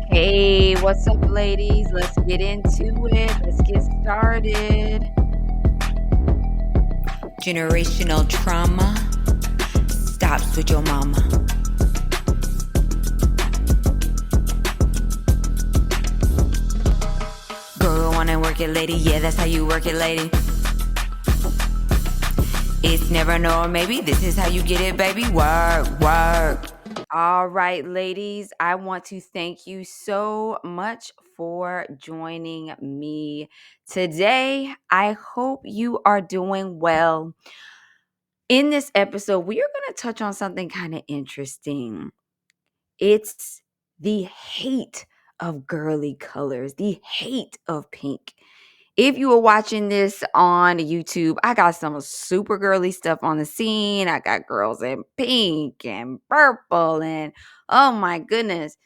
Hey, what's up, ladies? Let's get into it. Let's get started. Generational trauma stops with your mama. Go on and work it, lady. Yeah, that's how you work it, lady. It's never no or maybe. This is how you get it, baby. Work, work. All right, ladies, I want to thank you so much for joining me today. I hope you are doing well. In this episode, we are going to touch on something kind of interesting. It's the hate of girly colors, the hate of pink. If you were watching this on YouTube, I got some super girly stuff on the scene. I got girls in pink and purple, and oh my goodness.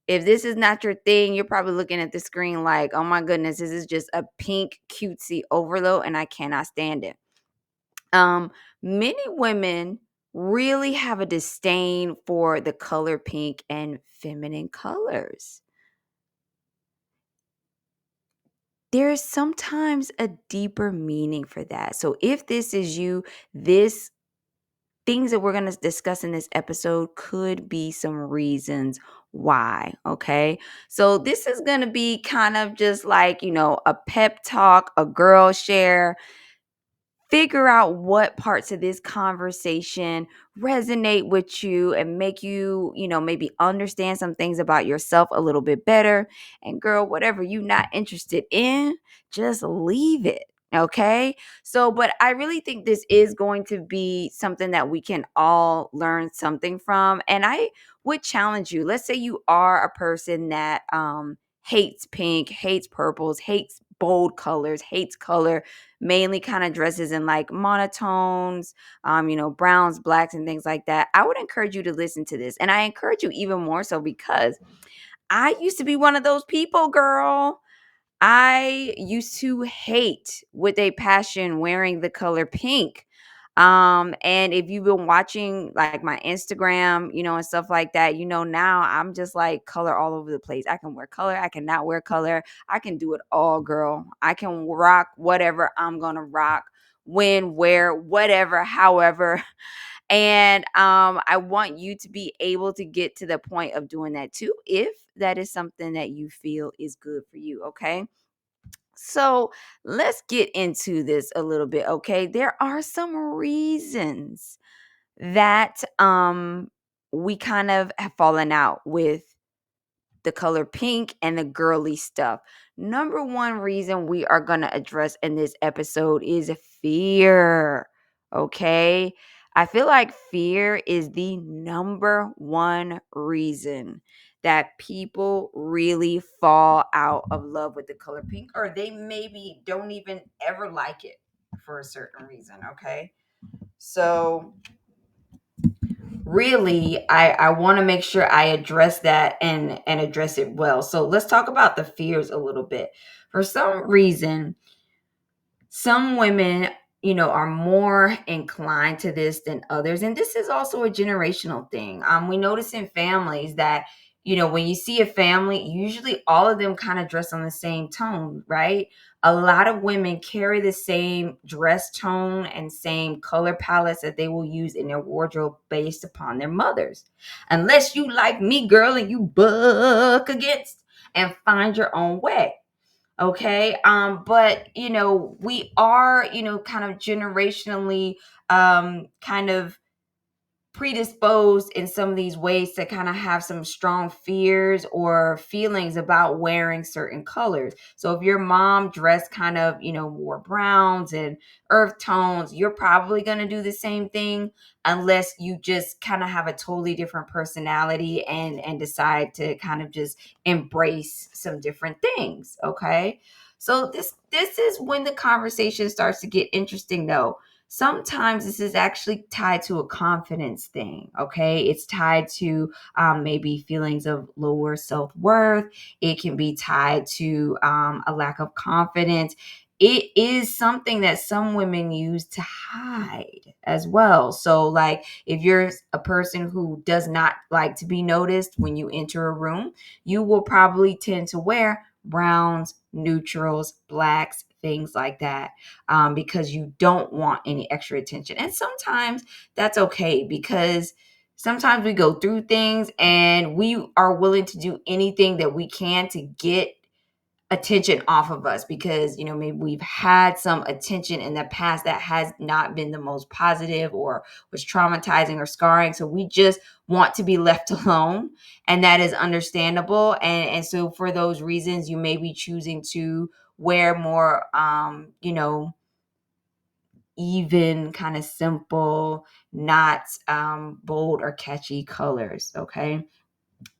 If this is not your thing, you're probably looking at the screen like, oh my goodness, this is just a pink cutesy overload, and I cannot stand it. Many women really have a disdain for the color pink and feminine colors. There's sometimes a deeper meaning for that. So if this is you, this things that we're going to discuss in this episode could be some reasons why, okay? So this is going to be kind of just like, a pep talk, a girl share. Figure out what parts of this conversation resonate with you and make you, maybe understand some things about yourself a little bit better. And girl, whatever you're not interested in, just leave it. Okay. So, but I really think this is going to be something that we can all learn something from. And I would challenge you. Let's say you are a person that hates pink, hates purples, hates bold colors, hates color, mainly kind of dresses in like monotones, browns, blacks, and things like that. I would encourage you to listen to this. And I encourage you even more so because I used to be one of those people, girl. I used to hate with a passion wearing the color pink. And if you've been watching like my Instagram, and stuff like that, now I'm just like color all over the place. I can wear color, I cannot wear color. I can do it all, girl. I can rock whatever I'm gonna rock, when, where, whatever, however. And I want you to be able to get to the point of doing that too, if that is something that you feel is good for you. Okay. So let's get into this a little bit, okay? There are some reasons that we kind of have fallen out with the color pink and the girly stuff. Number one reason we are going to address in this episode is fear. Okay? I feel like fear is the number one reason that people really fall out of love with the color pink, or they maybe don't even ever like it for a certain reason. Okay? So really I want to make sure I address that and address it well. So let's talk about the fears a little bit. For some reason, some women, are more inclined to this than others. And this is also a generational thing. We notice in families that, when you see a family, usually all of them kind of dress on the same tone, right? A lot of women carry the same dress tone and same color palettes that they will use in their wardrobe based upon their mothers. Unless you like me, girl, and you buck against and find your own way. Okay. But we are, kind of generationally kind of predisposed in some of these ways to kind of have some strong fears or feelings about wearing certain colors. So if your mom dressed kind of, more browns and earth tones, you're probably going to do the same thing, unless you just kind of have a totally different personality and decide to kind of just embrace some different things. Okay. So this is when the conversation starts to get interesting, though. Sometimes this is actually tied to a confidence thing. Okay. It's tied to maybe feelings of lower self-worth. It can be tied to a lack of confidence. it is something that some women use to hide as well. So, like, if you're a person who does not like to be noticed when you enter a room, you will probably tend to wear browns, neutrals, blacks, things like that, because you don't want any extra attention. And sometimes that's okay, because sometimes we go through things and we are willing to do anything that we can to get attention off of us, because maybe we've had some attention in the past that has not been the most positive or was traumatizing or scarring, so we just want to be left alone, and that is understandable. And so for those reasons, you may be choosing to wear more even, kind of simple, not bold or catchy colors. Okay,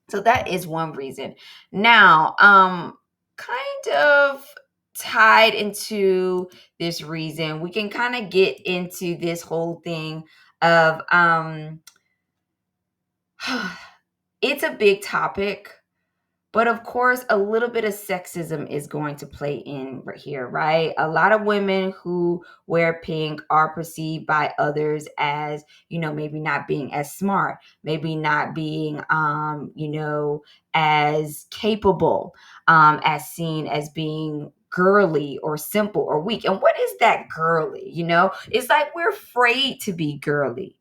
so that is one reason. Now, kind of tied into this reason, we can kind of get into this whole thing of it's a big topic, but of course, a little bit of sexism is going to play in right here, right? A lot of women who wear pink are perceived by others as, maybe not being as smart, maybe not being, as capable, as seen as being girly or simple or weak. And what is that girly? It's like we're afraid to be girly.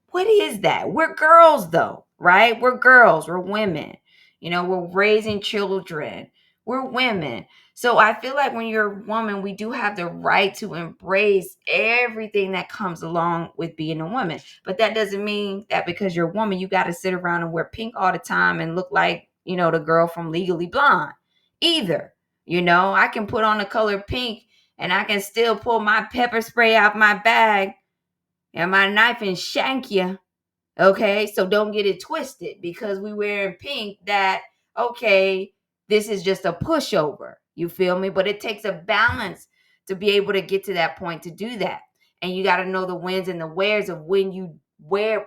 What is that? We're girls, though, right? We're girls. We're women. We're raising children. We're women. So I feel like when you're a woman, we do have the right to embrace everything that comes along with being a woman. But that doesn't mean that because you're a woman, you got to sit around and wear pink all the time and look like, the girl from Legally Blonde either. I can put on the color pink and I can still pull my pepper spray out my bag and my knife and shank you. Okay, so don't get it twisted because we wearing pink that, okay, this is just a pushover. You feel me? But it takes a balance to be able to get to that point to do that. And you got to know the wins and the wears of when you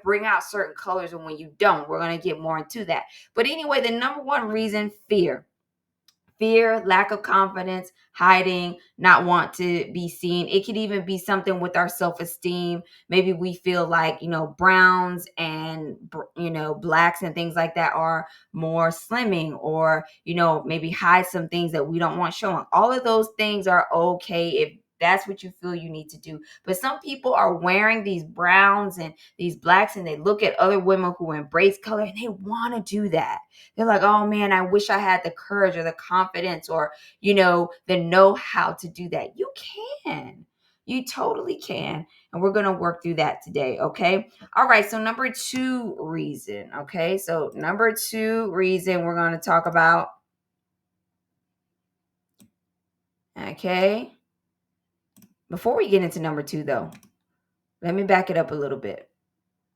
bring out certain colors and when you don't. We're going to get more into that. But anyway, the number one reason, fear, lack of confidence, hiding, not want to be seen. It could even be something with our self-esteem. Maybe we feel like, browns and, blacks and things like that are more slimming, or, maybe hide some things that we don't want showing. All of those things are okay if that's what you feel you need to do. But some people are wearing these browns and these blacks and they look at other women who embrace color and they want to do that. They're like, oh man, I wish I had the courage or the confidence or, the know-how to do that. You can. You totally can. And we're going to work through that today. Okay. All right. So number two reason. Okay. So number two reason we're going to talk about. Okay. Before we get into number two, though, let me back it up a little bit.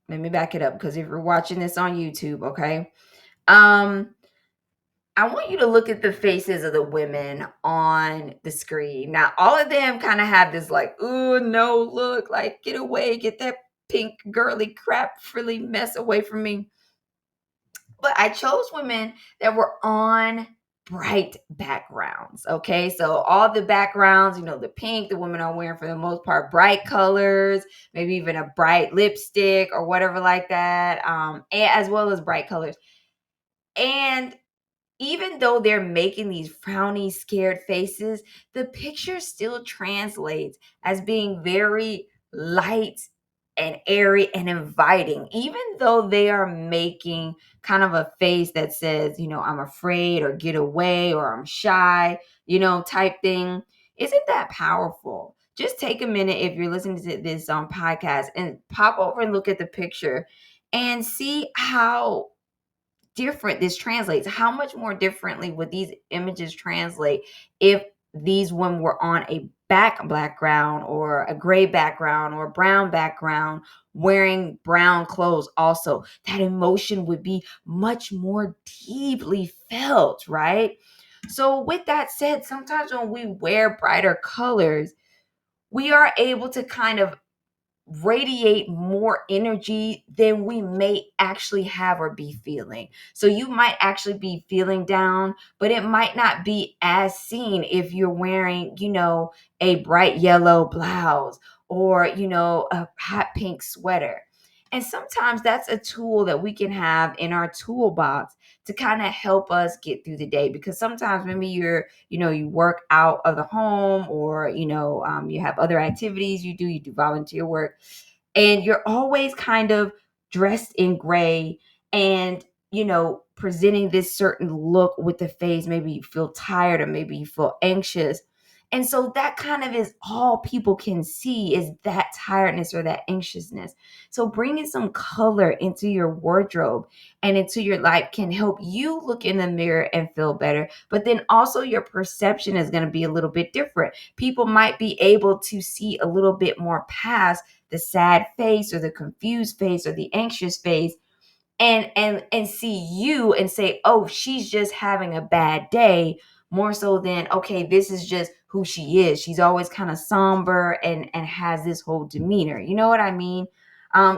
Let me back it up because if you're watching this on YouTube, okay. I want you to look at the faces of the women on the screen. Now, all of them kind of have this like, oh no, look, like get away, get that pink girly crap frilly mess away from me. But I chose women that were on bright backgrounds. Okay. So all the backgrounds, the pink, the women are wearing for the most part bright colors, maybe even a bright lipstick or whatever like that. As well as bright colors. And even though they're making these frowny, scared faces, the picture still translates as being very light and airy and inviting, even though they are making kind of a face that says, I'm afraid or get away or I'm shy, type thing. Isn't that powerful? Just take a minute if you're listening to this on podcast and pop over and look at the picture and see how different this translates. How much more differently would these images translate if these women were on a background or a gray background or a brown background wearing brown clothes? Also, that emotion would be much more deeply felt, right? So with that said, sometimes when we wear brighter colors, we are able to kind of radiate more energy than we may actually have or be feeling. So you might actually be feeling down, but it might not be as seen if you're wearing, a bright yellow blouse or, a hot pink sweater. And sometimes that's a tool that we can have in our toolbox to kind of help us get through the day, because sometimes maybe you work out of the home, or you have other activities you do volunteer work, and you're always kind of dressed in gray, and presenting this certain look with the face. Maybe you feel tired, or maybe you feel anxious, and so that kind of is all people can see, is that tiredness or that anxiousness. So bringing some color into your wardrobe and into your life can help you look in the mirror and feel better. But then also your perception is going to be a little bit different. People might be able to see a little bit more past the sad face or the confused face or the anxious face, and see you and say, oh, she's just having a bad day, more so than, okay, this is just who she is. She's always kind of somber and has this whole demeanor. You know what I mean?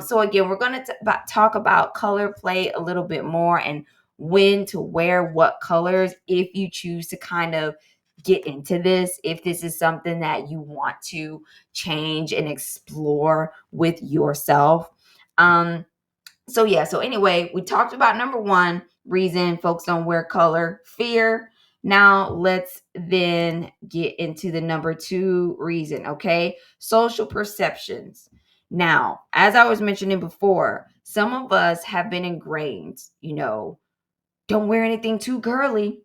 So again, we're going to talk about color play a little bit more, and when to wear what colors, if you choose to kind of get into this, if this is something that you want to change and explore with yourself. So anyway, we talked about number one reason folks don't wear color: fear. Now let's then get into the number two reason, okay? Social perceptions. Now, as I was mentioning before, some of us have been ingrained, don't wear anything too girly.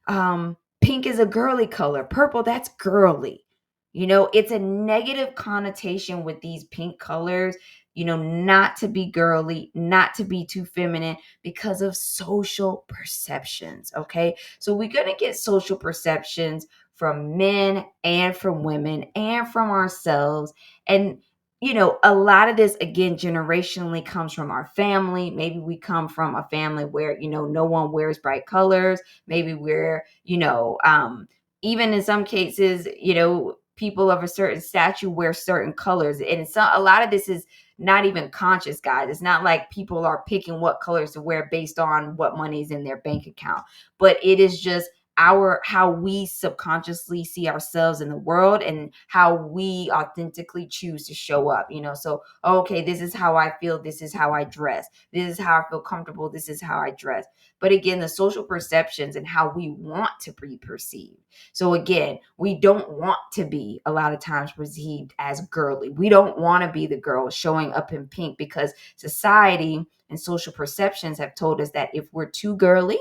Pink is a girly color. Purple, that's girly. It's a negative connotation with these pink colors, not to be girly, not to be too feminine, because of social perceptions. Okay. So we're going to get social perceptions from men and from women and from ourselves. And a lot of this, again, generationally comes from our family. Maybe we come from a family where, no one wears bright colors. Maybe we're, even in some cases, people of a certain stature wear certain colors. And a lot of this is not even conscious, guys. It's not like people are picking what colors to wear based on what money's in their bank account, but it is just how we subconsciously see ourselves in the world, and how we authentically choose to show up. So okay, this is how I feel, this is how I dress, this is how I feel comfortable, this is how I dress. But again, the social perceptions and how we want to be perceived. So again, we don't want to be a lot of times perceived as girly. We don't want to be the girl showing up in pink, because society and social perceptions have told us that if we're too girly,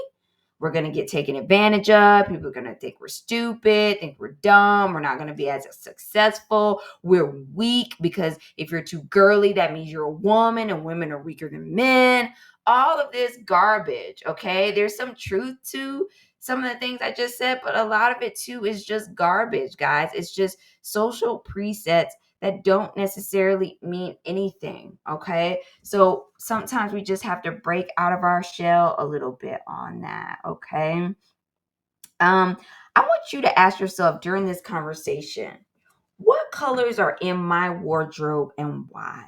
we're going to get taken advantage of. People are going to think we're stupid, think we're dumb. We're not going to be as successful. We're weak, because if you're too girly, that means you're a woman, and women are weaker than men. All of this garbage, okay? There's some truth to some of the things I just said, but a lot of it too is just garbage, guys. It's just social presets that don't necessarily mean anything, okay? So sometimes we just have to break out of our shell a little bit on that, okay? I want you to ask yourself during this conversation, what colors are in my wardrobe and why?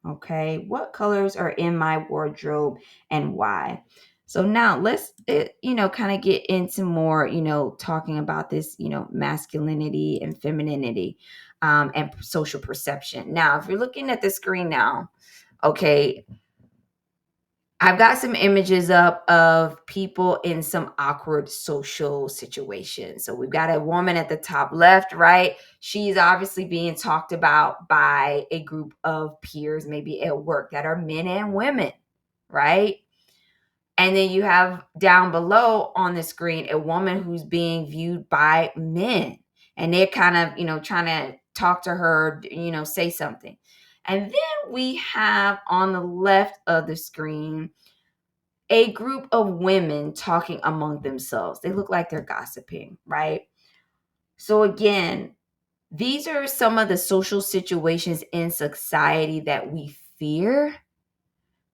Okay, what colors are in my wardrobe and why? So now let's, kind of get into more, talking about this, masculinity and femininity, and social perception. Now, if you're looking at the screen now, okay, I've got some images up of people in some awkward social situations. So we've got a woman at the top left, right? She's obviously being talked about by a group of peers, maybe at work, that are men and women, right? And then you have down below on the screen a woman who's being viewed by men. And they're kind of, trying to talk to her, say something. And then we have on the left of the screen a group of women talking among themselves. They look like they're gossiping, right? So again, these are some of the social situations in society that we fear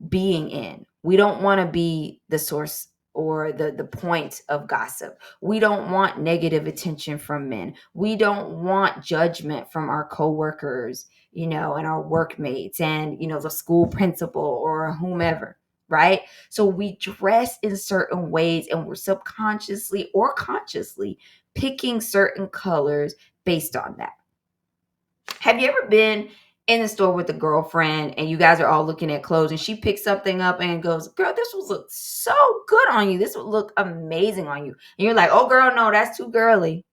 being in. We don't want to be the source or the point of gossip. We don't want negative attention from men. We don't want judgment from our coworkers, and our workmates, and the school principal or whomever, right? So we dress in certain ways, and we're subconsciously or consciously picking certain colors based on that. Have you ever been in the store with a girlfriend and you guys are all looking at clothes and she picks something up and goes, "Girl, this would look so good on you. This would look amazing on you." And you're like, "Oh, girl, no, that's too girly.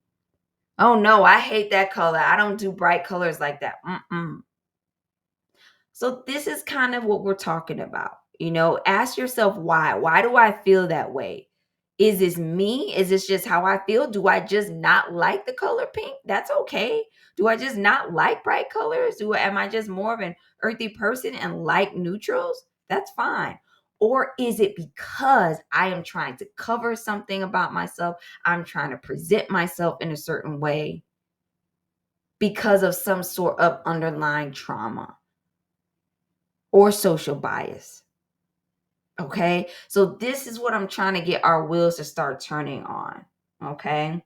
Oh, no, I hate that color. I don't do bright colors like that." Mm-mm. So this is kind of what we're talking about. Ask yourself why. Why do I feel that way? Is this me? Is this just how I feel? Do I just not like the color pink? That's okay. Do I just not like bright colors? Am I just more of an earthy person and like neutrals? That's fine. Or is it because I am trying to cover something about myself? I'm trying to present myself in a certain way because of some sort of underlying trauma or social bias. Okay. So this is what I'm trying to get our wheels to start turning on. Okay.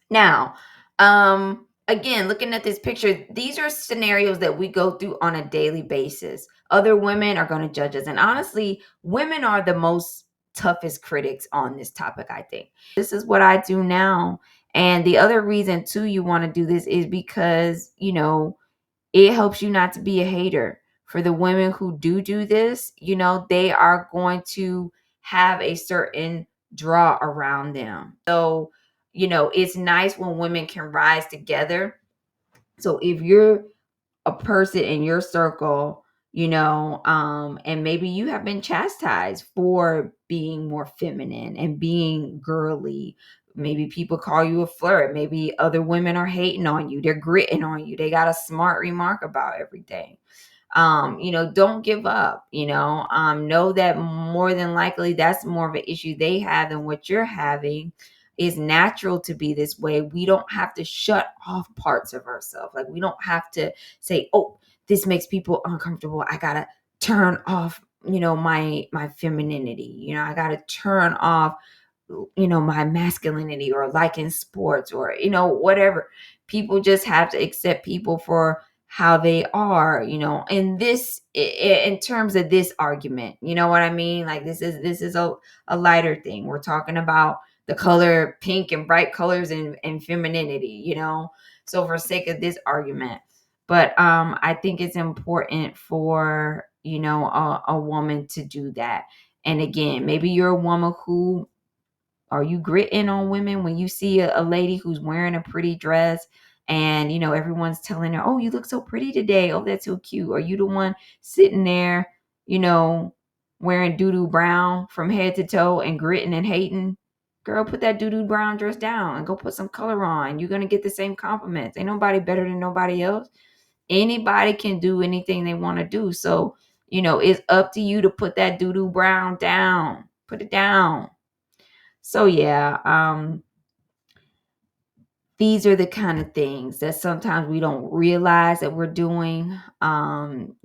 Now, again, looking at this picture, these are scenarios that we go through on a daily basis. Other women are going to judge us. And honestly, women are the most toughest critics on this topic, I think. This is what I do now. And the other reason too you want to do this is because, it helps you not to be a hater. For the women who do this, they are going to have a certain draw around them. So, it's nice when women can rise together. So if you're a person in your circle, and maybe you have been chastised for being more feminine and being girly. Maybe people call you a flirt. Maybe other women are hating on you. They're gritting on you. They got a smart remark about everything. Don't give up. Know that more than likely that's more of an issue they have than what you're having. Is natural to be this way. We don't have to shut off parts of ourselves. Like, we don't have to say, "Oh, this makes people uncomfortable. I gotta turn off, my femininity. I gotta turn off, my masculinity, or like in sports, or whatever." People just have to accept people for how they are, in this in terms of this argument. You know what I mean? Like, this is a lighter thing. We're talking about the color pink and bright colors and femininity, so for sake of this argument. But I think it's important for a woman to do that. And again, maybe you're a woman who, are you gritting on women when you see a lady who's wearing a pretty dress and everyone's telling her, "Oh, you look so pretty today. Oh, that's so cute." Are you the one sitting there, you know, wearing doo-doo brown from head to toe and gritting and hating? Girl, put that doo-doo brown dress down and go put some color on. You're gonna get the same compliments. Ain't nobody better than nobody else. Anybody can do anything they want to do. So, it's up to you to put that doo-doo brown down. Put it down. So yeah, these are the kind of things that sometimes we don't realize that we're doing. But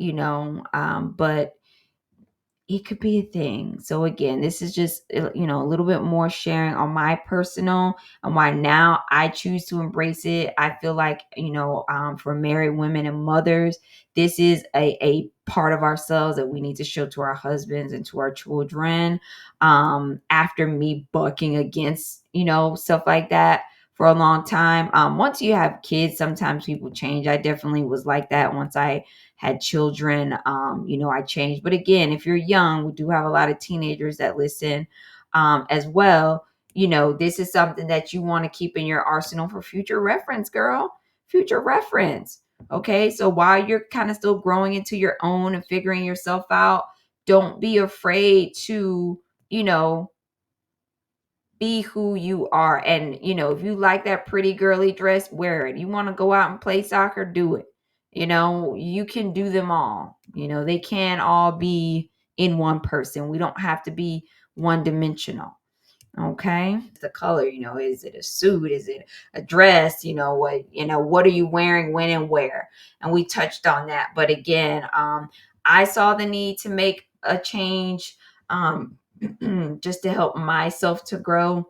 it could be a thing. So again, this is just a little bit more sharing on my personal and why now I choose to embrace it. I feel like for married women and mothers, this is a part of ourselves that we need to show to our husbands and to our children. After me bucking against stuff like that for a long time. Once you have kids, sometimes people change. I definitely was like that once I had children. I changed. But again, if you're young, we do have a lot of teenagers that listen as well. This is something that you want to keep in your arsenal for future reference, girl. Future reference. Okay. So while you're kind of still growing into your own and figuring yourself out, don't be afraid to, be who you are. And if you like that pretty girly dress, wear it. You want to go out and play soccer, do it. You can do them all. They can all be in one person. We don't have to be one dimensional. Okay. The color, is it a suit? Is it a dress? What are you wearing, when, and where? And we touched on that. But again, I saw the need to make a change just to help myself to grow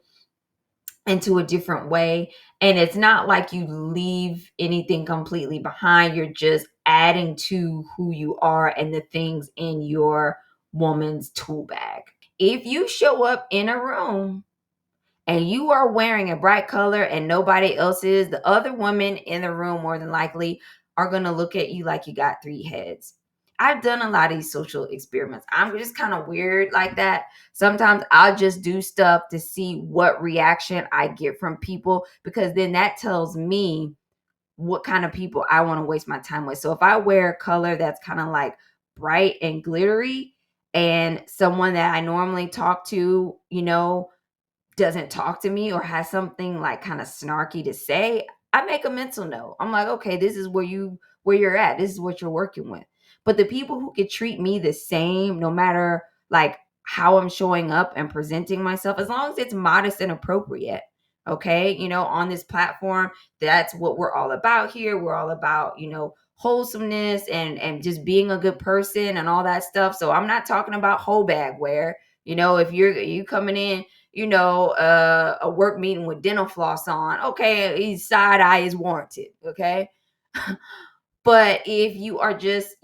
into a different way. And it's not like you leave anything completely behind. You're just adding to who you are and the things in your woman's tool bag. If you show up in a room and you are wearing a bright color and nobody else is, the other women in the room more than likely are going to look at you like you got three heads. I've done a lot of these social experiments. I'm just kind of weird like that. Sometimes I'll just do stuff to see what reaction I get from people, because then that tells me what kind of people I want to waste my time with. So if I wear a color that's kind of like bright and glittery, and someone that I normally talk to, doesn't talk to me or has something like kind of snarky to say, I make a mental note. I'm like, okay, this is where you're at. This is what you're working with. But the people who could treat me the same, no matter like how I'm showing up and presenting myself, as long as it's modest and appropriate. Okay, on this platform, that's what we're all about here. We're all about, wholesomeness and just being a good person and all that stuff. So I'm not talking about whole bag wear. If you coming in, a work meeting with dental floss on, okay, side eye is warranted, okay? But if you are just,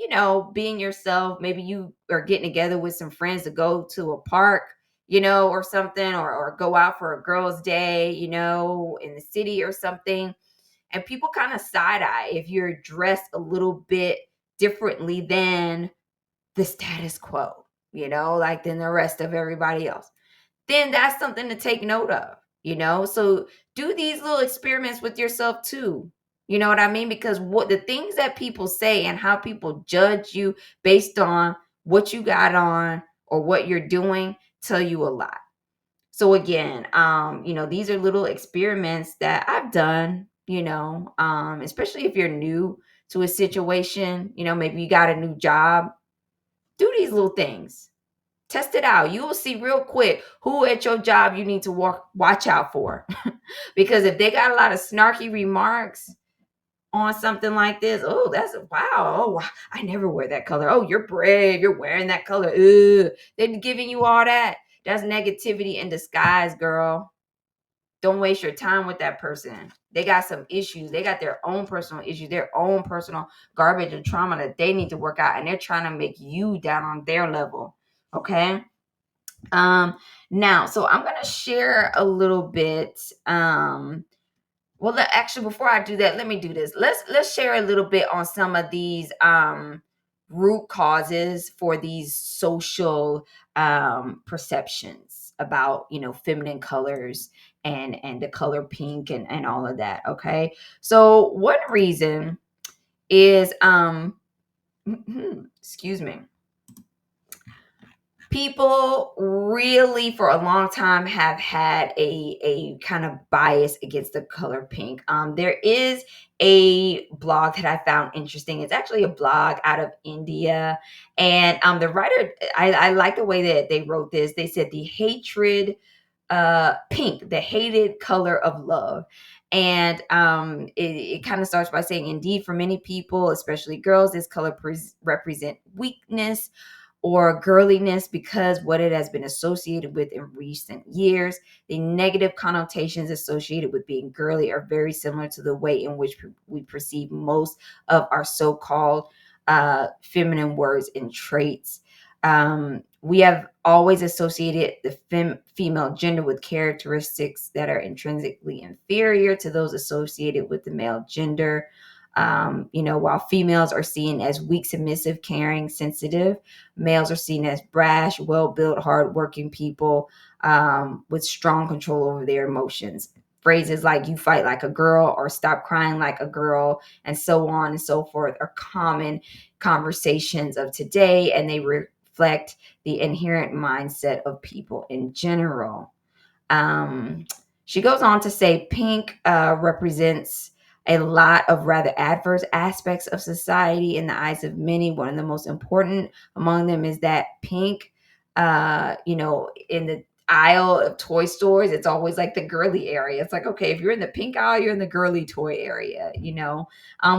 being yourself, maybe you are getting together with some friends to go to a park, or something, or go out for a girls' day, in the city or something, and people kind of side eye if you're dressed a little bit differently than the status quo, like than the rest of everybody else, then that's something to take note of. So do these little experiments with yourself too. You know what I mean? Because what the things that people say and how people judge you based on what you got on or what you're doing tell you a lot. So again, these are little experiments that I've done, especially if you're new to a situation, maybe you got a new job, do these little things. Test it out. You will see real quick who at your job you need to watch out for. Because if they got a lot of snarky remarks on something like this, oh, that's wow. Oh, wow. I never wear that color. Oh, you're brave. You're wearing that color. Ugh. They're giving you all that. That's negativity in disguise, girl. Don't waste your time with that person. They got some issues. They got their own personal issues, their own personal garbage and trauma that they need to work out. And they're trying to make you down on their level. Okay. Now, so I'm gonna share a little bit. Actually, before I do that, let me do this. Let's share a little bit on some of these root causes for these social perceptions about feminine colors and the color pink and all of that. Okay, so one reason is excuse me, people really for a long time have had a kind of bias against the color pink. There is a blog that I found interesting. It's actually a blog out of India, and the writer, I like the way that they wrote this. They said the hatred pink, the hated color of love. And it kind of starts by saying, indeed, for many people, especially girls, this color represent weakness or girliness because what it has been associated with in recent years. The negative connotations associated with being girly are very similar to the way in which we perceive most of our so-called feminine words and traits. We have always associated the female gender with characteristics that are intrinsically inferior to those associated with the male gender. While females are seen as weak, submissive, caring, sensitive, males are seen as brash, well-built, hardworking people with strong control over their emotions. Phrases like "you fight like a girl" or "stop crying like a girl" and so on and so forth are common conversations of today, and they reflect the inherent mindset of people in general. Um, she goes on to say pink represents a lot of rather adverse aspects of society in the eyes of many. One of the most important among them is that pink, in the aisle of toy stores, it's always like the girly area. It's like, okay, if you're in the pink aisle, you're in the girly toy area,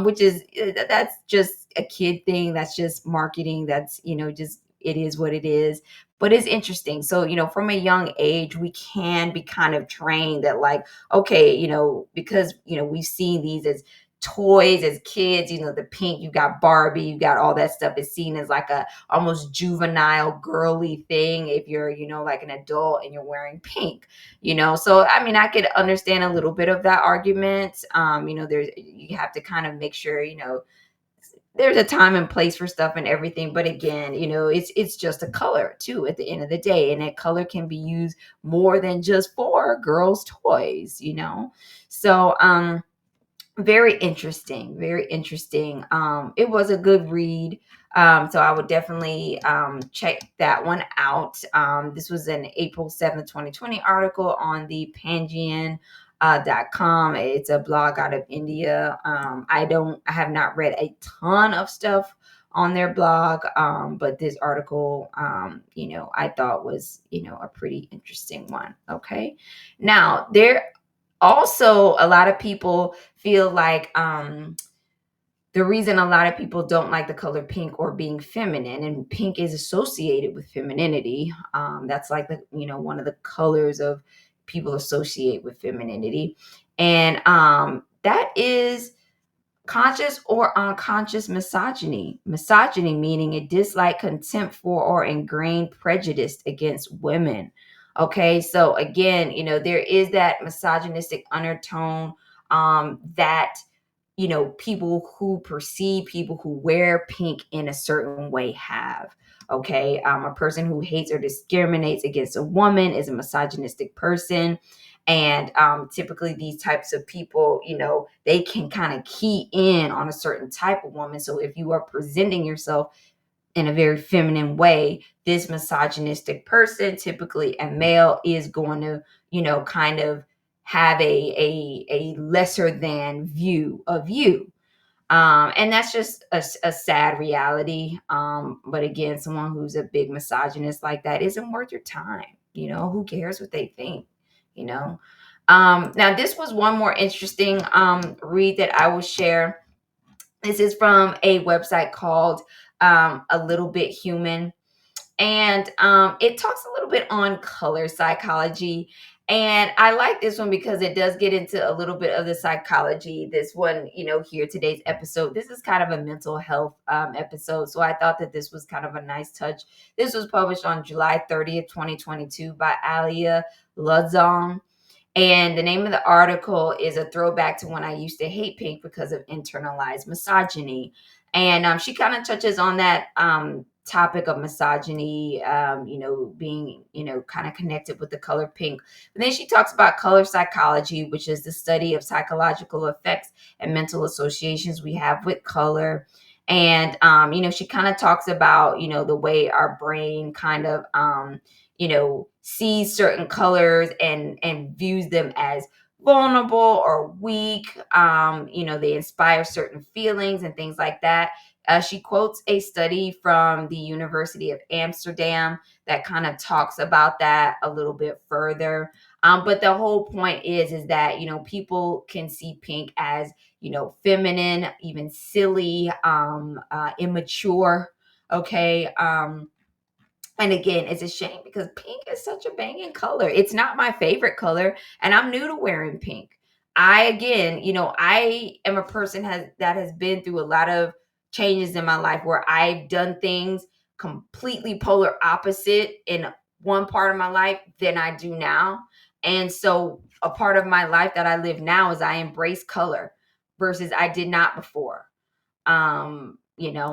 which is that's just a kid thing. That's just marketing. That's just it is what it is. But it's interesting. So, from a young age, we can be kind of trained that, like, okay, because, we've seen these as toys as kids, the pink, you got Barbie, you got all that stuff is seen as like a almost juvenile girly thing if you're, like an adult and you're wearing pink, so I mean, I could understand a little bit of that argument. There's, you have to kind of make sure, there's a time and place for stuff and everything, but again, it's just a color too at the end of the day, and that color can be used more than just for girls toys, so very interesting, very interesting. It was a good read. So I would definitely check that one out. This was an April 7th, 2020 article on the Pangean .com. It's a blog out of India. I have not read a ton of stuff on their blog, but this article, I thought was, a pretty interesting one. Okay. Now, there also a lot of people feel like the reason a lot of people don't like the color pink or being feminine, and pink is associated with femininity. That's like the, one of the colors of people associate with femininity. And that is conscious or unconscious misogyny. Misogyny meaning a dislike, contempt for, or ingrained prejudice against women. Okay, so again, there is that misogynistic undertone that people who perceive people who wear pink in a certain way have. Okay, a person who hates or discriminates against a woman is a misogynistic person. And typically these types of people, they can kind of key in on a certain type of woman. So if you are presenting yourself in a very feminine way, this misogynistic person, typically a male, is going to, kind of have a lesser than view of you. And that's just a sad reality. But again, someone who's a big misogynist like that isn't worth your time. Who cares what they think? You know. Now, this was one more interesting read that I will share. This is from a website called A Little Bit Human, and it talks a little bit on color psychology. And I like this one because it does get into a little bit of the psychology. This one, here, today's episode, this is kind of a mental health episode. So I thought that this was kind of a nice touch. This was published on July 30th, 2022 by Alia Ludzong. And the name of the article is a throwback to when I used to hate pink because of internalized misogyny. And she kind of touches on that topic of misogyny, being, kind of connected with the color pink. And then she talks about color psychology, which is the study of psychological effects and mental associations we have with color. And, she kind of talks about, the way our brain kind of, sees certain colors and views them as vulnerable or weak. They inspire certain feelings and things like that. She quotes a study from the University of Amsterdam that kind of talks about that a little bit further. But the whole point is that, people can see pink as, feminine, even silly, immature. Okay. And again, it's a shame because pink is such a banging color. It's not my favorite color, and I'm new to wearing pink. Again, I am a person that has been through a lot of changes in my life where I've done things completely polar opposite in one part of my life than I do now. And so a part of my life that I live now is I embrace color versus I did not before.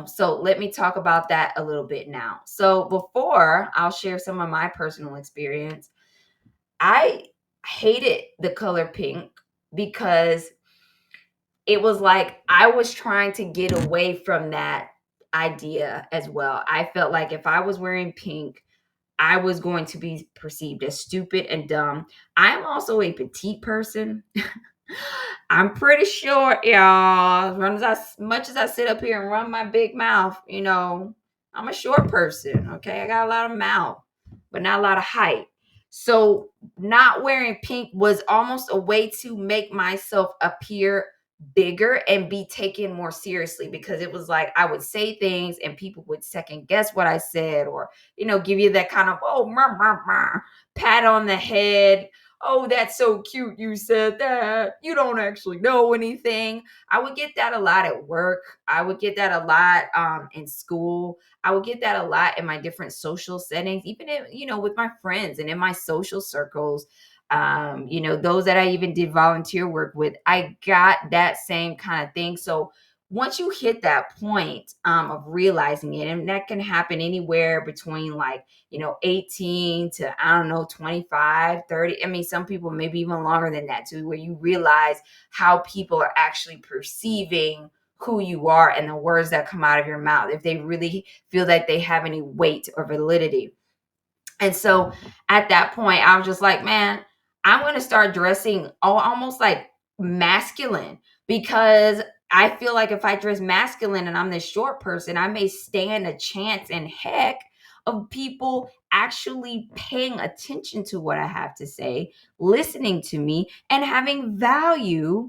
So let me talk about that a little bit now. So before I'll share some of my personal experience, I hated the color pink because it was like I was trying to get away from that idea as well. I felt like if I was wearing pink, I was going to be perceived as stupid and dumb. I'm also a petite person. I'm pretty short, y'all. As much as I sit up here and run my big mouth, I'm a short person. Okay, I got a lot of mouth, but not a lot of height. So not wearing pink was almost a way to make myself appear bigger and be taken more seriously, because it was like I would say things and people would second guess what I said, or give you that kind of, oh, pat on the head. Oh, that's so cute you said that, you don't actually know anything. I would get that a lot at work. I would get that a lot in school. I would get that a lot in my different social settings, even in, with my friends and in my social circles. Those that I even did volunteer work with, I got that same kind of thing. So once you hit that point of realizing it, and that can happen anywhere between, like, 18 to, I don't know, 25, 30. I mean, some people maybe even longer than that too, where you realize how people are actually perceiving who you are and the words that come out of your mouth, if they really feel like they have any weight or validity. And so at that point, I was just like, man, I'm going to start dressing almost like masculine, because I feel like if I dress masculine and I'm this short person, I may stand a chance in heck of people actually paying attention to what I have to say, listening to me, and having value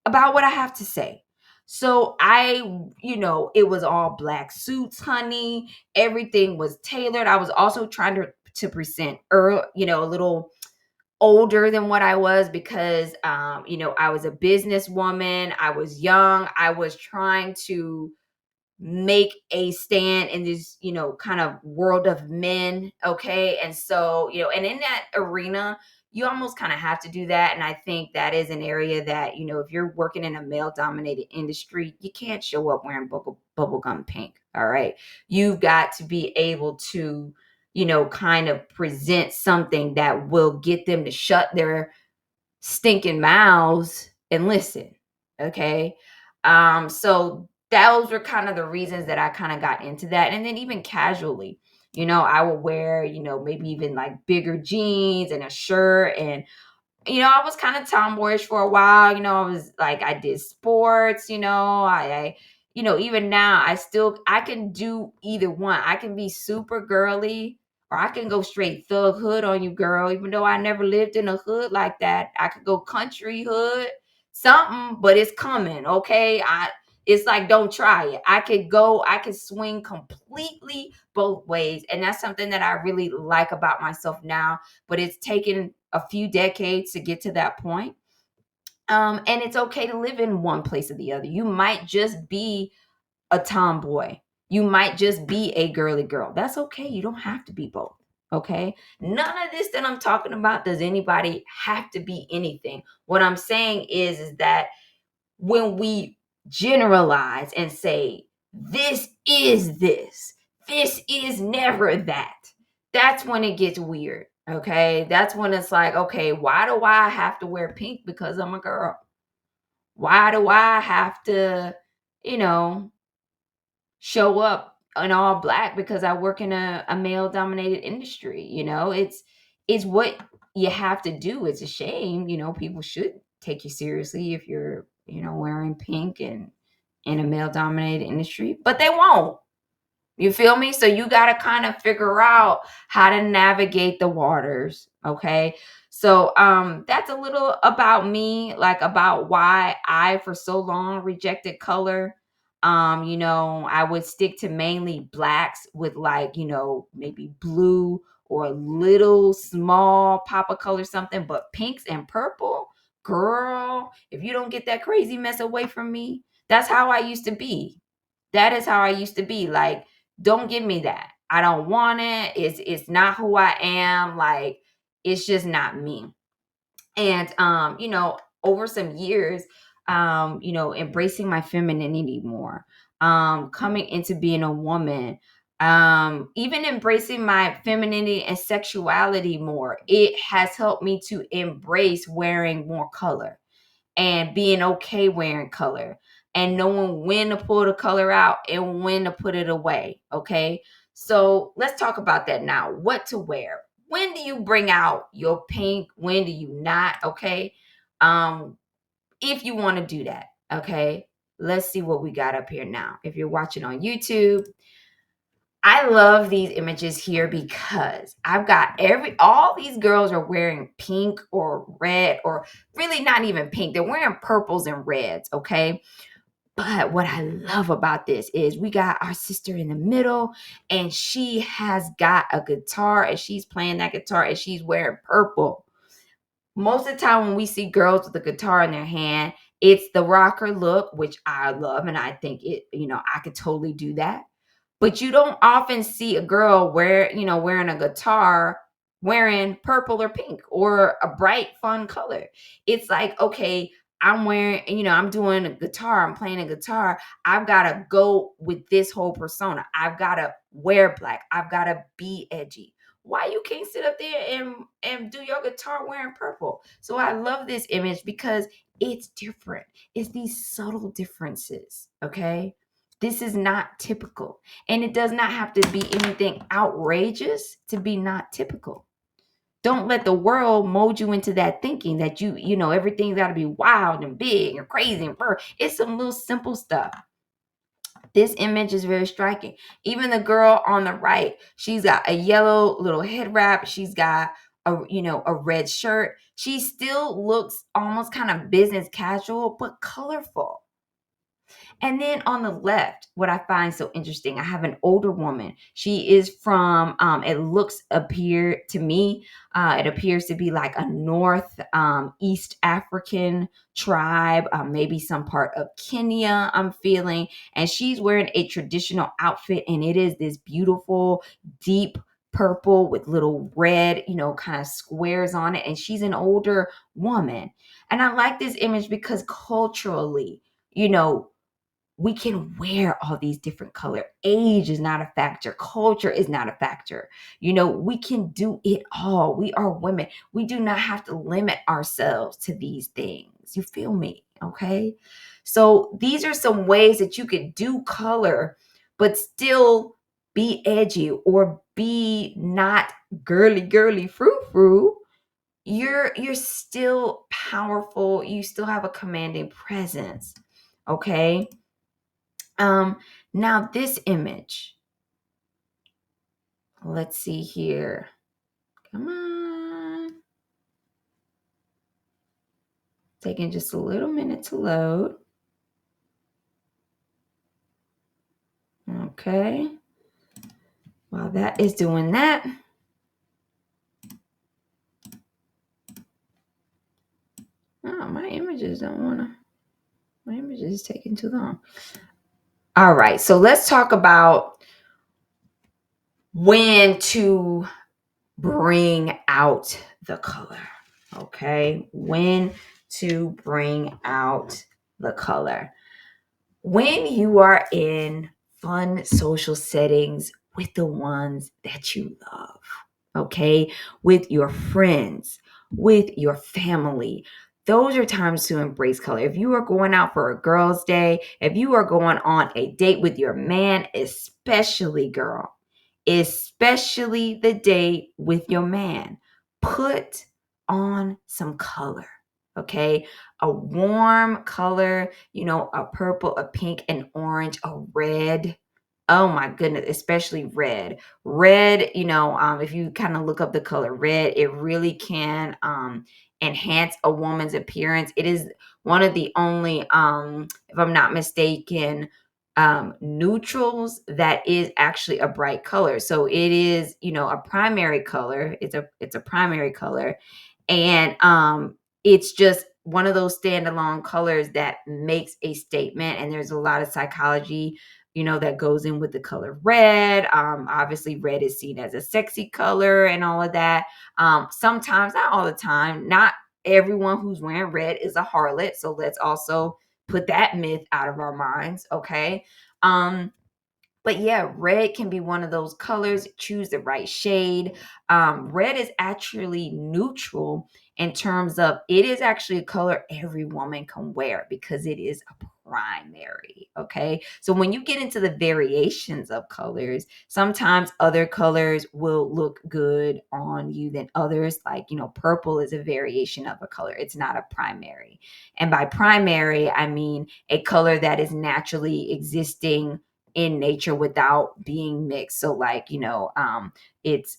about what I have to say. So it was all black suits, honey. Everything was tailored. I was also trying to present a little older than what I was, because I was a businesswoman. I was young. I was trying to make a stand in this, kind of world of men. Okay. And so, and in that arena, you almost kind of have to do that. And I think that is an area that, if you're working in a male dominated industry, you can't show up wearing bubblegum pink. All right. You've got to be able to, kind of present something that will get them to shut their stinking mouths and listen. Okay. So those were kind of the reasons that I kind of got into that. And then even casually, I would wear, maybe even like bigger jeans and a shirt. And I was kind of tomboyish for a while. I was like, I did sports, even now I can do either one. I can be super girly, or I can go straight thug hood on you, girl. Even though I never lived in a hood like that, I could go country hood, something, but it's coming. Okay. It's like, don't try it. I could swing completely both ways. And that's something that I really like about myself now, but it's taken a few decades to get to that point. And it's okay to live in one place or the other. You might just be a tomboy. You might just be a girly girl. That's okay. You don't have to be both. Okay. None of this that I'm talking about does anybody have to be anything. What I'm saying is that when we generalize and say, this is never that, that's when it gets weird. Okay. That's when it's like, okay, why do I have to wear pink because I'm a girl? Why do I have to, you know, show up in all black because I work in a male dominated industry? It's what you have to do. It's a shame. People should take you seriously if you're, wearing pink and in a male dominated industry, but they won't. You feel me? So you got to kind of figure out how to navigate the waters. Okay. So that's a little about me, like about why I for so long rejected color. I would stick to mainly blacks with, like, maybe blue or a little small pop of color something, but pinks and purple, girl, if you don't get that crazy mess away from me, that's how I used to be. That is how I used to be. Like, don't give me that. I don't want it. It's not who I am. Like, it's just not me. And over some years, embracing my femininity more, coming into being a woman, even embracing my femininity and sexuality more, it has helped me to embrace wearing more color and being okay wearing color and knowing when to pull the color out and when to put it away. Okay. So let's talk about that now. What to wear. When do you bring out your pink? When do you not? Okay. Um, if you want to do that. Okay. Let's see what we got up here now. If you're watching on YouTube, I love these images here because I've got all these girls are wearing pink or red, or really not even pink. They're wearing purples and reds, okay? But what I love about this is we got our sister in the middle, and she has got a guitar, and she's playing that guitar, and she's wearing purple. Most of the time when we see girls with a guitar in their hand, it's the rocker look, which I love, and I think I could totally do that. But you don't often see a girl wearing a guitar wearing purple or pink or a bright, fun color. It's like, okay, I'm doing a guitar, I'm playing a guitar. I've got to go with this whole persona. I've got to wear black. I've got to be edgy. Why you can't sit up there and do your guitar wearing purple? So I love this image because it's different. It's these subtle differences, okay? This is not typical. And it does not have to be anything outrageous to be not typical. Don't let the world mold you into that thinking that everything's got to be wild and big and crazy and it's some little simple stuff. This image is very striking. Even the girl on the right, she's got a yellow little head wrap. She's got a red shirt. She still looks almost kind of business casual, but colorful. And then on the left, what I find so interesting, I have an older woman. She is from, it appears to be like a North East African tribe, maybe some part of Kenya, I'm feeling. And she's wearing a traditional outfit, and it is this beautiful, deep purple with little red, kind of squares on it. And she's an older woman. And I like this image because culturally, we can wear all these different color. Age is not a factor. Culture is not a factor. We can do it all. We are women. We do not have to limit ourselves to these things. You feel me? Okay. So these are some ways that you could do color, but still be edgy or be not girly frou. You're still powerful. You still have a commanding presence. Okay. Now this image, let's see here. Come on. Taking just a little minute to load. Okay. While that is doing that, my images is taking too long. All right, so let's talk about when to bring out the color. Okay, when to bring out the color. When you are in fun social settings with the ones that you love, okay, with your friends, with your family, those are times to embrace color. If you are going out for a girl's day, if you are going on a date with your man, especially girl, especially the date with your man, put on some color, okay? A warm color, a purple, a pink, an orange, a red. Oh my goodness, especially red. Red, if you kind of look up the color red, it really can enhance a woman's appearance. It is one of the only, if I'm not mistaken, neutrals that is actually a bright color. So it is, a primary color. It's a primary color, and it's just one of those standalone colors that makes a statement. And there's a lot of psychology that goes in with the color red. Obviously red is seen as a sexy color and all of that. Sometimes, not all the time, not everyone who's wearing red is a harlot, so let's also put that myth out of our minds. Okay. But yeah, red can be one of those colors. Choose the right shade. Red is actually neutral in terms of it is actually a color every woman can wear because it is a primary. Okay. So when you get into the variations of colors, sometimes other colors will look good on you than others. Like, purple is a variation of a color, it's not a primary. And by primary, I mean a color that is naturally existing in nature without being mixed. So like, it's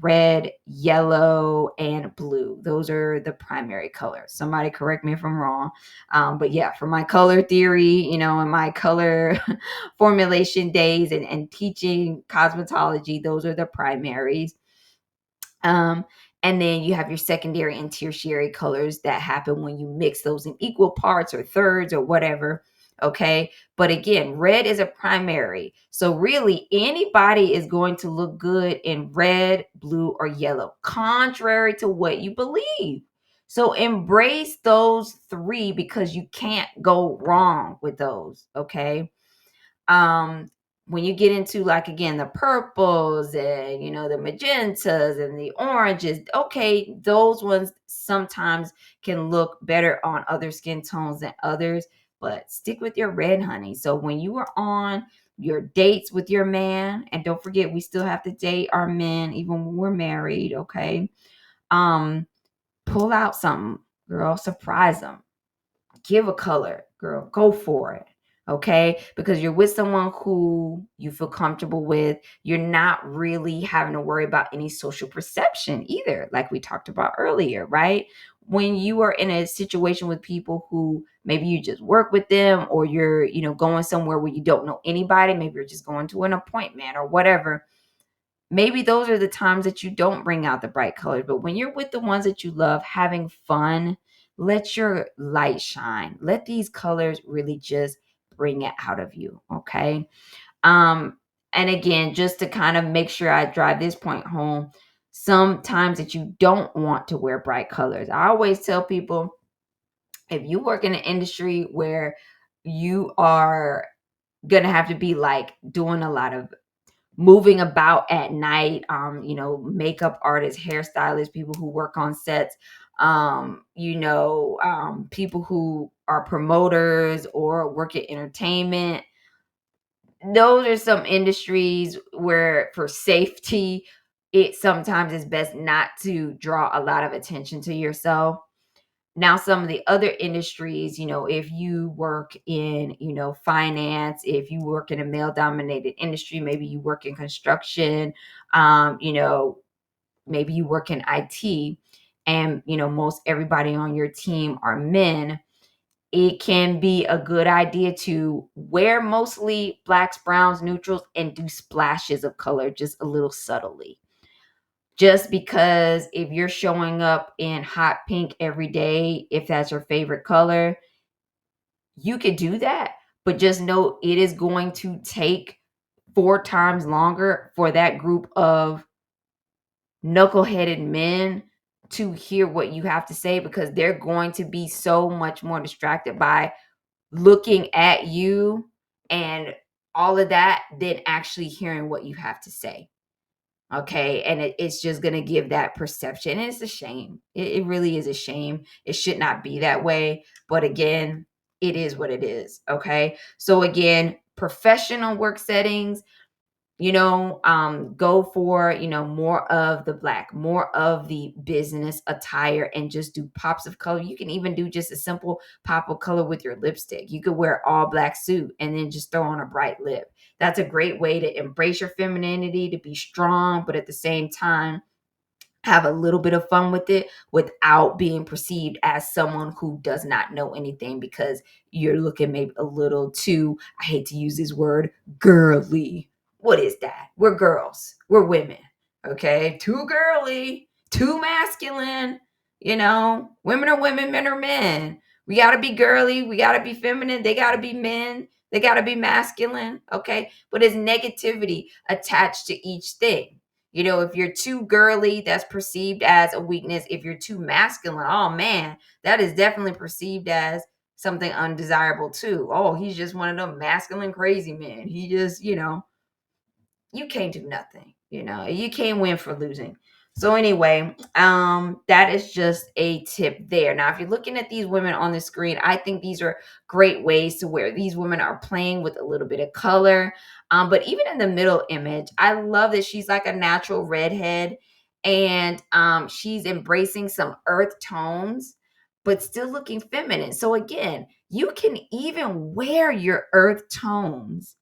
red, yellow, and blue. Those are the primary colors. Somebody correct me if I'm wrong. But yeah, for my color theory, and my color formulation days and teaching cosmetology, those are the primaries. Um, and then you have your secondary and tertiary colors that happen when you mix those in equal parts or thirds or whatever. Okay. But again, red is a primary. So really, anybody is going to look good in red, blue, or yellow, contrary to what you believe. So embrace those three because you can't go wrong with those. Okay. um when you get into, like, again, the purples and the magentas and the oranges, okay, those ones sometimes can look better on other skin tones than others, but stick with your red, honey. So when you are on your dates with your man, and don't forget, we still have to date our men even when we're married, okay? um Pull out something, girl, surprise them. Give a color, girl, go for it. Okay, because you're with someone who you feel comfortable with. You're not really having to worry about any social perception either, like we talked about earlier, right? When you are in a situation with people who maybe you just work with them, or you're going somewhere where you don't know anybody, maybe you're just going to an appointment or whatever, maybe those are the times that you don't bring out the bright colors. But when you're with the ones that you love, having fun, let your light shine. Let these colors really just bring it out of you. Okay. And again, just to kind of make sure I drive this point home, sometimes that you don't want to wear bright colors. I always tell people, if you work in an industry where you are gonna have to be like doing a lot of moving about at night, makeup artists, hairstylists, people who work on sets, people who are promoters or work at entertainment. Those are some industries where, for safety, it sometimes is best not to draw a lot of attention to yourself. Now, some of the other industries, if you work in, finance, if you work in a male dominated industry, maybe you work in construction, maybe you work in IT, and, most everybody on your team are men, it can be a good idea to wear mostly blacks, browns, neutrals, and do splashes of color just a little subtly. Just because if you're showing up in hot pink every day, if that's your favorite color, you could do that. But just know it is going to take 4 times longer for that group of knuckleheaded men to hear what you have to say, because they're going to be so much more distracted by looking at you and all of that than actually hearing what you have to say. Okay. And it's just going to give that perception. And it's a shame. It really is a shame. It should not be that way. But again, it is what it is. Okay. So again, professional work settings, go for, more of the black, more of the business attire, and just do pops of color. You can even do just a simple pop of color with your lipstick. You could wear all black suit and then just throw on a bright lip. That's a great way to embrace your femininity, to be strong, but at the same time, have a little bit of fun with it without being perceived as someone who does not know anything, because you're looking maybe a little too, I hate to use this word, girly. What is that? We're girls. We're women. Okay? Too girly, too masculine. Women are women, men are men. We got to be girly. We got to be feminine. They got to be men. They got to be masculine. Okay? But there's negativity attached to each thing. If you're too girly, that's perceived as a weakness. If you're too masculine, oh man, that is definitely perceived as something undesirable too. Oh, he's just one of them masculine crazy men. He just, you can't do nothing. You can't win for losing. So anyway, that is just a tip there. Now, if you're looking at these women on the screen, I think these are great ways to wear. These women are playing with a little bit of color. But even in the middle image, I love that she's like a natural redhead, and she's embracing some earth tones, but still looking feminine. So again, you can even wear your earth tones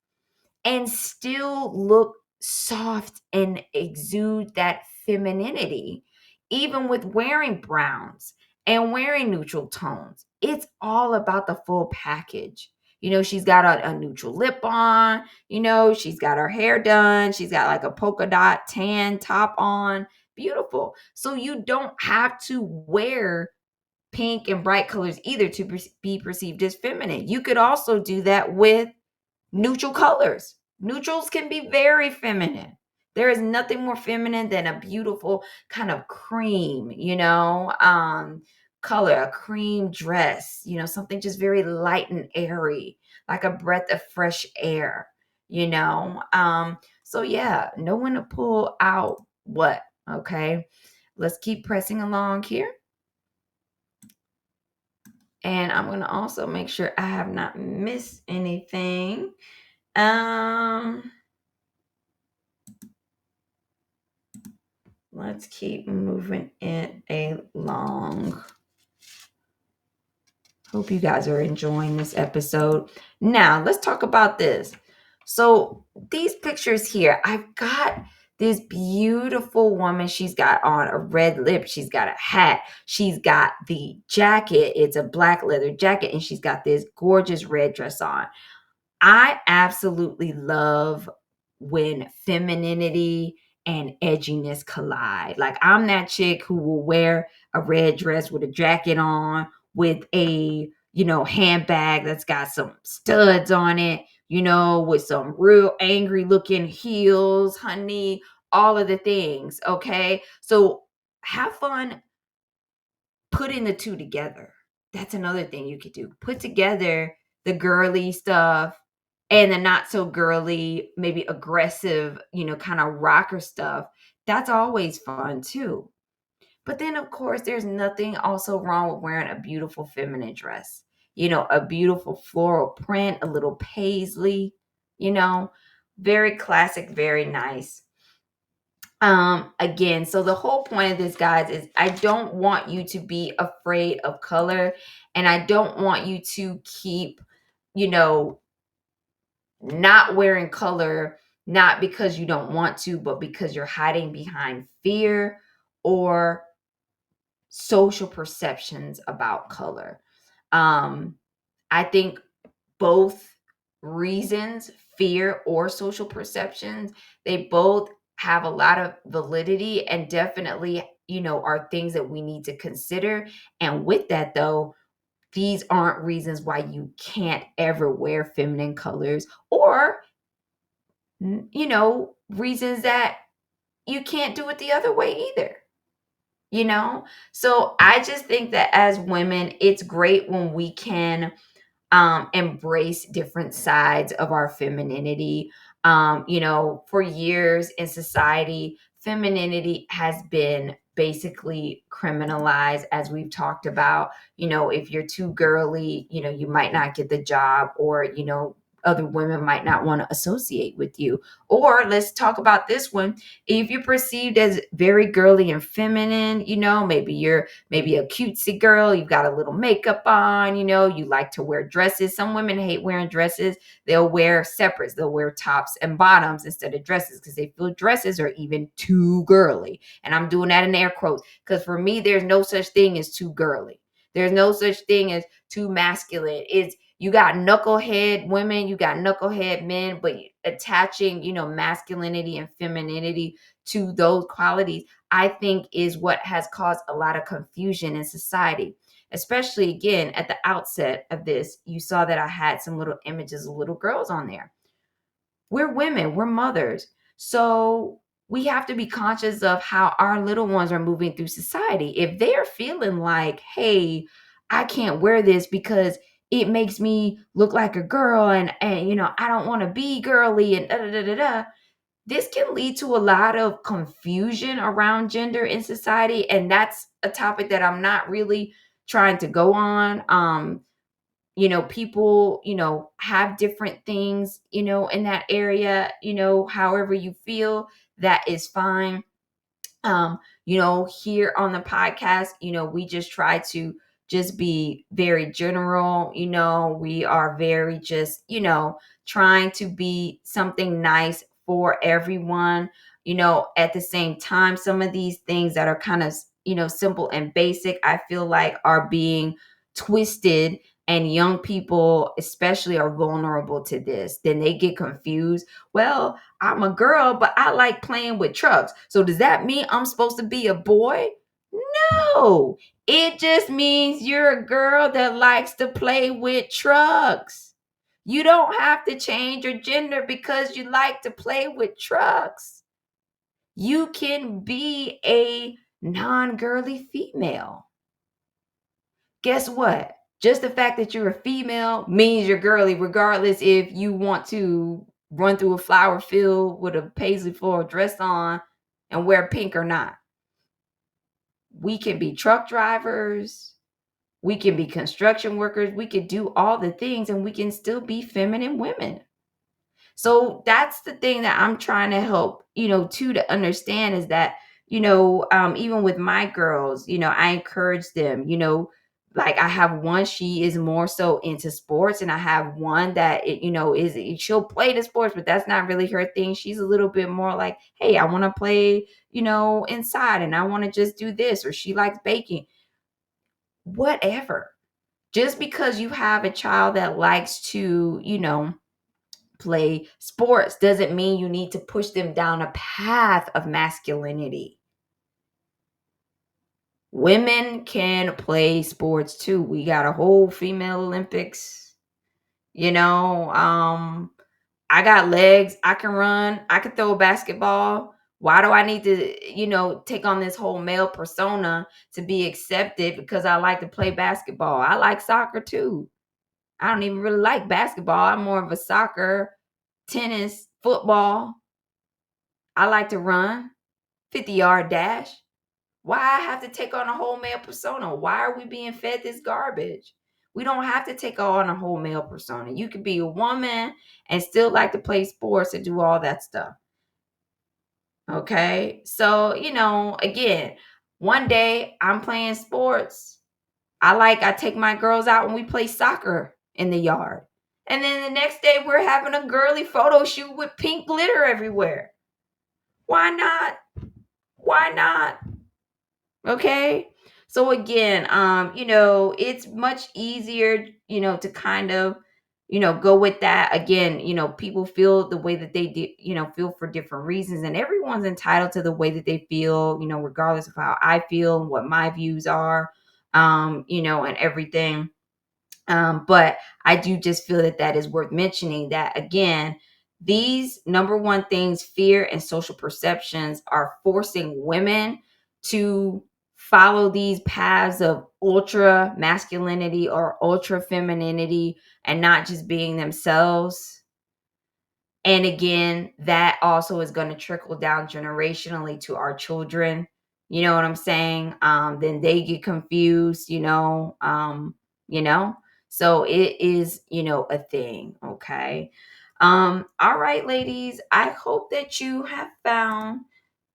and still look soft and exude that femininity, even with wearing browns and wearing neutral tones. It's all about the full package. She's got a neutral lip on, she's got her hair done, she's got like a polka dot tan top on. Beautiful. So you don't have to wear pink and bright colors either to be perceived as feminine. You could also do that with neutral colors. Neutrals can be very feminine. There is nothing more feminine than a beautiful kind of cream, color, a cream dress, something just very light and airy, like a breath of fresh air, you know. So yeah, know when to pull out what, okay? Let's keep pressing along here. And I'm going to also make sure I have not missed anything. Um Let's keep moving it along. Hope you guys are enjoying this episode. Now, let's talk about this. So, these pictures here, I've got this beautiful woman. She's got on a red lip. She's got a hat. She's got the jacket. It's a black leather jacket, and she's got this gorgeous red dress on. I absolutely love when femininity and edginess collide. Like, I'm that chick who will wear a red dress with a jacket on, with a, handbag that's got some studs on it, with some real angry looking heels, honey, all of the things. Okay. So have fun putting the two together. That's another thing you could do. Put together the girly stuff and the not so girly, maybe aggressive, kind of rocker stuff. That's always fun too. But then, of course, there's nothing also wrong with wearing a beautiful feminine dress, a beautiful floral print, a little paisley, very classic, very nice. Again, so the whole point of this, guys, is I don't want you to be afraid of color, and I don't want you to keep, you know not wearing color, not because you don't want to, but because you're hiding behind fear or social perceptions about color. I think both reasons, fear or social perceptions, they both have a lot of validity and definitely, are things that we need to consider. And with that, though, these aren't reasons why you can't ever wear feminine colors, or, reasons that you can't do it the other way either. So I just think that as women, it's great when we can embrace different sides of our femininity. For years in society, femininity has been basically criminalized, as we've talked about. If you're too girly, you might not get the job, or, other women might not want to associate with you. Or let's talk about this one. If you're perceived as very girly and feminine, maybe a cutesy girl, you've got a little makeup on, you like to wear dresses. Some women hate wearing dresses. They'll wear separates. They'll wear tops and bottoms instead of dresses because they feel dresses are even too girly. And I'm doing that in air quotes because for me, there's no such thing as too girly. There's no such thing as too masculine. You got knucklehead women, you got knucklehead men, but attaching, masculinity and femininity to those qualities, I think, is what has caused a lot of confusion in society. Especially, again, at the outset of this, you saw that I had some little images of little girls on there. We're women, we're mothers. So we have to be conscious of how our little ones are moving through society. If they're feeling like, hey, I can't wear this because it makes me look like a girl, and I don't want to be girly, and da da da da da, this can lead to a lot of confusion around gender in society. And that's a topic that I'm not really trying to go on. People, have different things, in that area, however you feel, that is fine. Here on the podcast, we just try to just be very general. We are very just, trying to be something nice for everyone. At the same time, some of these things that are kind of, simple and basic, I feel like are being twisted, and young people especially are vulnerable to this. Then they get confused. Well, I'm a girl, but I like playing with trucks. So does that mean I'm supposed to be a boy? No, it just means you're a girl that likes to play with trucks. You don't have to change your gender because you like to play with trucks. You can be a non girly female. Guess what? Just the fact that you're a female means you're girly, regardless if you want to run through a flower field with a paisley floral dress on and wear pink or not. We can be truck drivers. We can be construction workers. We could do all the things and we can still be feminine women. So that's the thing that I'm trying to help, to understand is that, even with my girls, I encourage them, like I have one, she is more so into sports, and I have one that, she'll play the sports, but that's not really her thing. She's a little bit more like, hey, I want to play, inside, and I want to just do this, or she likes baking, whatever. Just because you have a child that likes to, play sports doesn't mean you need to push them down a path of masculinity. Women can play sports too. We got a whole female Olympics. I got legs. I can run. I can throw a basketball. Why do I need to, take on this whole male persona to be accepted because I like to play basketball? I like soccer too. I don't even really like basketball. I'm more of a soccer, tennis, football. I like to run 50-yard dash. Why I have to take on a whole male persona? Why are we being fed this garbage? We don't have to take on a whole male persona. You could be a woman and still like to play sports and do all that stuff. Okay. So, again, one day I'm playing sports. I take my girls out and we play soccer in the yard. And then the next day we're having a girly photo shoot with pink glitter everywhere. Why not? Why not? Okay. So again, it's much easier, to kind of, go with that. Again, people feel the way that they do, feel for different reasons, and everyone's entitled to the way that they feel, regardless of how I feel and what my views are, and everything. But I do just feel that that is worth mentioning, that again, these number one things, fear and social perceptions, are forcing women to follow these paths of ultra masculinity or ultra femininity and not just being themselves. And again, that also is going to trickle down generationally to our children. You know what I'm saying? Then they get confused, you know. So it is, a thing, okay? All right, ladies. I hope that you have found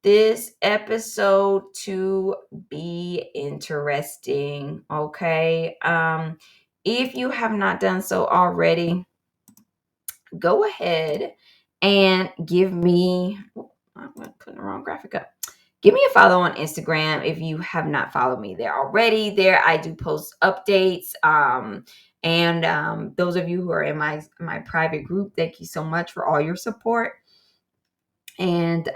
this episode to be interesting, okay? If you have not done so already, go ahead and give me, I'm putting the wrong graphic up. Give me a follow on Instagram if you have not followed me there already. There I do post updates. And those of you who are in my private group, thank you so much for all your support. And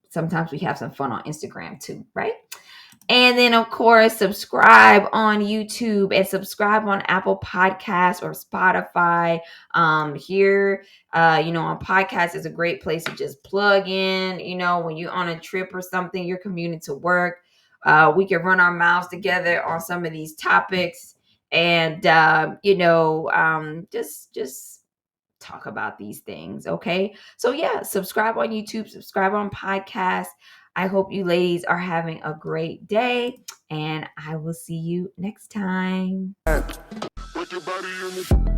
sometimes we have some fun on Instagram too, right? And then, of course, subscribe on YouTube and subscribe on Apple Podcasts or Spotify. Here, on podcasts is a great place to just plug in. When you're on a trip or something, you're commuting to work. We can run our mouths together on some of these topics, and just talk about these things. Okay, so yeah, subscribe on YouTube, subscribe on podcasts. I hope you ladies are having a great day, and I will see you next time. Put your body in the